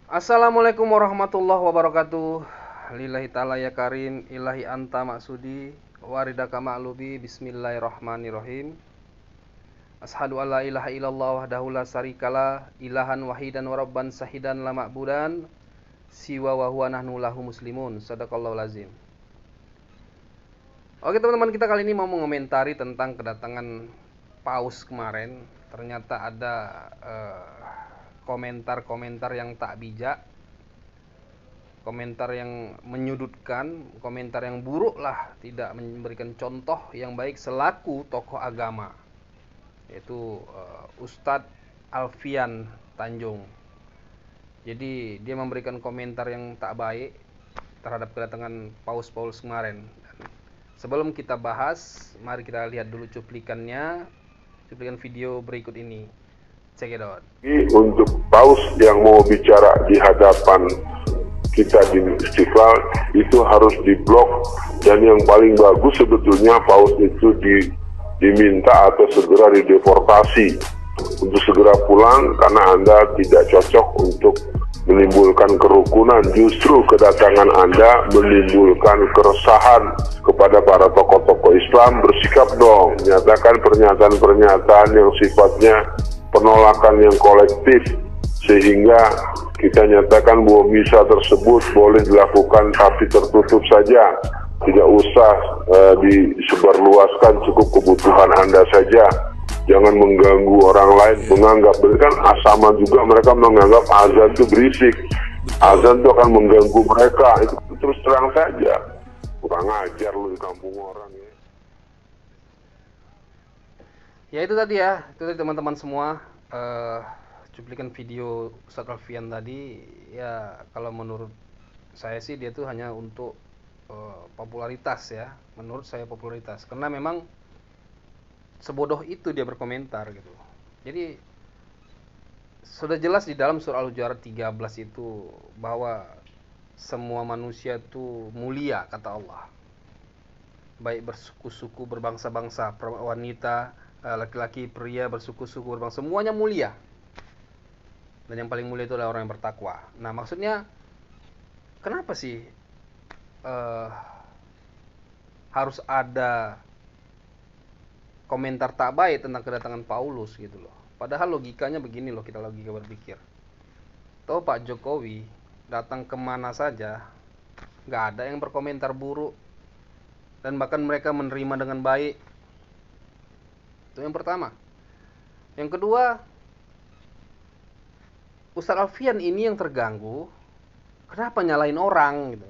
Assalamualaikum warahmatullahi wabarakatuh. Lillahi ta'ala ya karim, ilahi anta maksudi, waridaka ma'lubi, bismillahirrahmanirrahim. Ashadu an la ilaha illallah wahdahu la syarikalah, ilahan wahidan wa rabban sahidan la ma'budan, siwa wa huwa nahnu lahu muslimun. Sadaqallahu lazim. Oke teman-teman, kita kali ini mau mengomentari tentang kedatangan Paus kemarin. Ternyata ada komentar-komentar yang tak bijak, komentar yang menyudutkan, komentar yang buruk lah, tidak memberikan contoh yang baik selaku tokoh agama, yaitu Ustadz Alfian Tanjung. Jadi dia memberikan komentar yang tak baik terhadap kedatangan Paus kemarin. Sebelum kita bahas, mari kita lihat dulu cuplikan video berikut ini. Check it out. Untuk Paus yang mau bicara di hadapan kita di Istiqlal itu harus diblok, dan yang paling bagus sebetulnya Paus itu diminta atau segera dideportasi untuk segera pulang karena Anda tidak cocok untuk menimbulkan kerukunan. Justru kedatangan Anda menimbulkan keresahan kepada para tokoh-tokoh Islam. Bersikap dong, menyatakan pernyataan-pernyataan yang sifatnya penolakan yang kolektif, sehingga kita nyatakan bahwa misa tersebut boleh dilakukan tapi tertutup saja, tidak usah disebarluaskan, cukup kebutuhan Anda saja, jangan mengganggu orang lain. Menganggap kan sama juga mereka menganggap azan itu berisik, azan itu akan mengganggu mereka. Itu terus terang saja, kurang ajar lu di kampung orang ya. Ya itu tadi ya, itu tadi teman-teman semua, cuplikan video Ustadz Alfian tadi. Ya kalau menurut saya sih dia tuh hanya untuk popularitas ya, menurut saya popularitas, karena memang sebodoh itu dia berkomentar gitu. Jadi sudah jelas di dalam surah Al-Hujurat 13 itu bahwa semua manusia itu mulia kata Allah, baik bersuku-suku, berbangsa-bangsa, wanita, laki-laki, pria, bersuku-suku, berbangsa, semuanya mulia. Dan yang paling mulia itu adalah orang yang bertakwa. Nah maksudnya kenapa sih harus ada komentar tak baik tentang kedatangan Paulus gitu loh? Padahal logikanya begini loh, kita logika berpikir. Tahu Pak Jokowi datang kemana saja, nggak ada yang berkomentar buruk, dan bahkan mereka menerima dengan baik. Itu yang pertama. Yang kedua, Ustadz Alfian ini yang terganggu, kenapa nyalain orang gitu.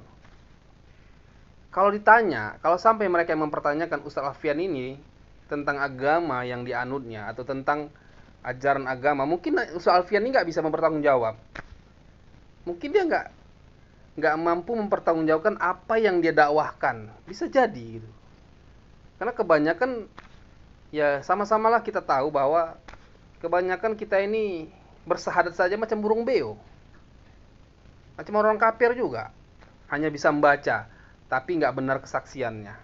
Kalau ditanya, kalau sampai mereka yang mempertanyakan Ustadz Alfian ini tentang agama yang dianutnya atau tentang ajaran agama, mungkin Ustadz Alfian ini nggak bisa mempertanggungjawab. Mungkin dia nggak mampu mempertanggungjawabkan apa yang dia dakwahkan. Bisa jadi gitu. Karena kebanyakan ya sama-samalah kita tahu bahwa kebanyakan kita ini bersahadat saja macam burung beo, macam orang kafir juga, hanya bisa membaca tapi nggak benar kesaksiannya.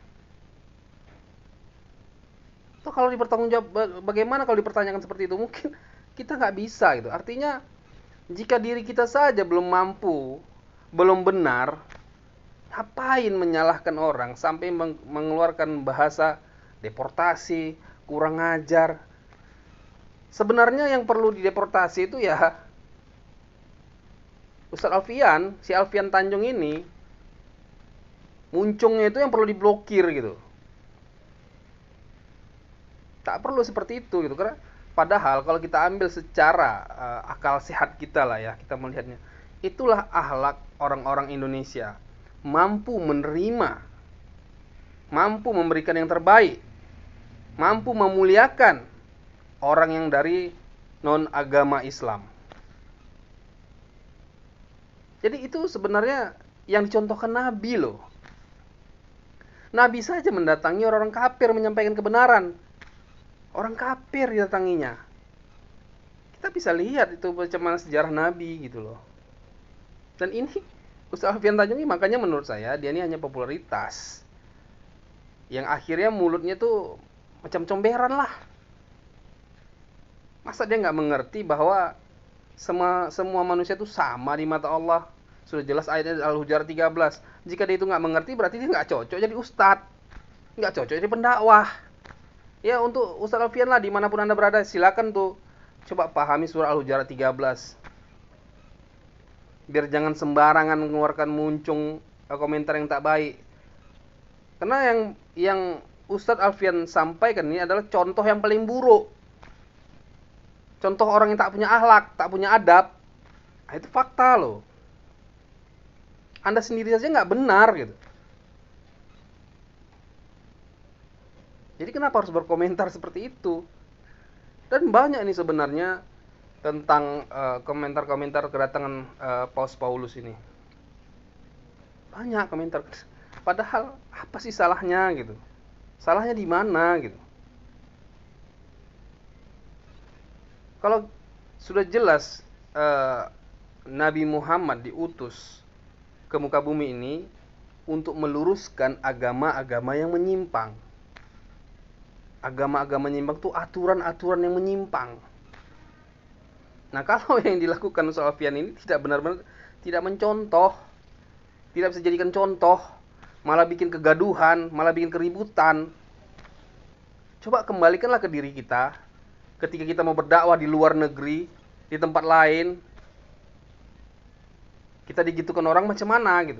Tuh kalau dipertanggungjawab, bagaimana kalau dipertanyakan seperti itu? Mungkin kita nggak bisa gitu. Artinya jika diri kita saja belum mampu, belum benar, ngapain menyalahkan orang sampai mengeluarkan bahasa deportasi, kurang ajar. Sebenarnya yang perlu dideportasi itu ya Ustadz Alfian, si Alfian Tanjung ini, muncungnya itu yang perlu diblokir gitu. Tak perlu seperti itu gitu, karena padahal kalau kita ambil secara akal sehat kita lah ya, kita melihatnya, itulah akhlak orang-orang Indonesia, mampu menerima, mampu memberikan yang terbaik, mampu memuliakan orang yang dari non agama Islam. Jadi itu sebenarnya yang dicontohkan Nabi loh. Nabi saja mendatangi orang-orang kafir menyampaikan kebenaran. Orang kafir didatanginya. Kita bisa lihat itu bagaimana sejarah Nabi gitu loh. Dan ini Ustadz Alfian Tanjung ini makanya menurut saya dia ini hanya popularitas, yang akhirnya mulutnya tuh macam comberan lah. Masa dia nggak mengerti bahwa semua manusia itu sama di mata Allah. Sudah jelas ayatnya Al-Hujurat 13. Jika dia itu nggak mengerti, berarti dia nggak cocok jadi ustadz, nggak cocok jadi pendakwah. Ya, untuk Ustadz Alfian lah, dimanapun Anda berada, silakan tuh coba pahami surah Al-Hujurat 13. Biar jangan sembarangan mengeluarkan muncung komentar yang tak baik. Karena yang Ustadz Alfian sampaikan ini adalah contoh yang paling buruk. Contoh orang yang tak punya akhlak, tak punya adab. Nah, itu fakta loh. Anda sendiri saja nggak benar gitu. Jadi kenapa harus berkomentar seperti itu? Dan banyak nih sebenarnya tentang komentar-komentar kedatangan Paus Paulus ini. Banyak komentar. Padahal apa sih salahnya gitu? Salahnya di mana gitu? Kalau sudah jelas Nabi Muhammad diutus ke muka bumi ini untuk meluruskan agama-agama yang menyimpang. Agama-agama menyimpang itu aturan-aturan yang menyimpang. Nah, kalau yang dilakukan Ustaz Alfian ini tidak benar-benar tidak mencontoh, tidak bisa dijadikan contoh, malah bikin kegaduhan, malah bikin keributan. Coba kembalikanlah ke diri kita. Ketika kita mau berdakwah di luar negeri, di tempat lain, kita digitukan orang macam mana gitu.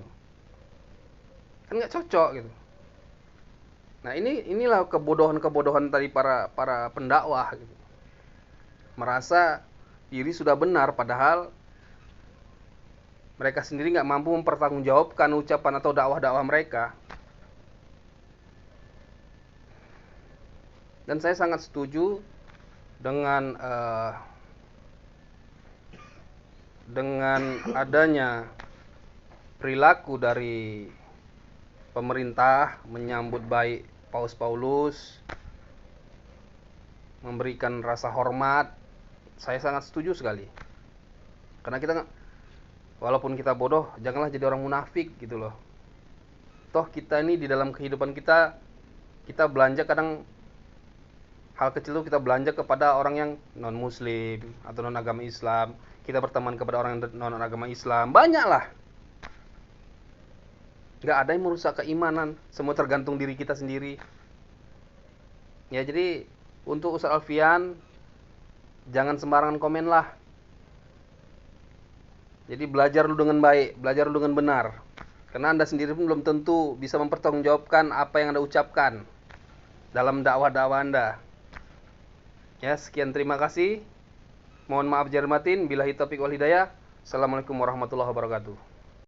Kan nggak cocok gitu. Nah, inilah kebodohan-kebodohan tadi para pendakwah gitu. Merasa diri sudah benar padahal mereka sendiri nggak mampu mempertanggungjawabkan ucapan atau dakwah-dakwah mereka. Dan saya sangat setuju dengan adanya perilaku dari pemerintah menyambut baik Paus Paulus, memberikan rasa hormat. Saya sangat setuju sekali. Karena kita walaupun kita bodoh, janganlah jadi orang munafik gitu loh. Toh kita ini di dalam kehidupan kita belanja kadang hal kecil itu kita belanja kepada orang yang non muslim atau non agama Islam. Kita berteman kepada orang yang non agama Islam. Banyaklah. Nggak ada yang merusak keimanan. Semua tergantung diri kita sendiri. Ya, jadi untuk Ustaz Alfian, jangan sembarangan komen lah. Jadi belajar dulu dengan baik, belajar dulu dengan benar. Karena Anda sendiri pun belum tentu bisa mempertanggungjawabkan apa yang Anda ucapkan dalam dakwah-dakwah Anda. Ya, sekian, terima kasih. Mohon maaf lahir batin. Billahi taufiq wal hidayah. Assalamualaikum warahmatullahi wabarakatuh.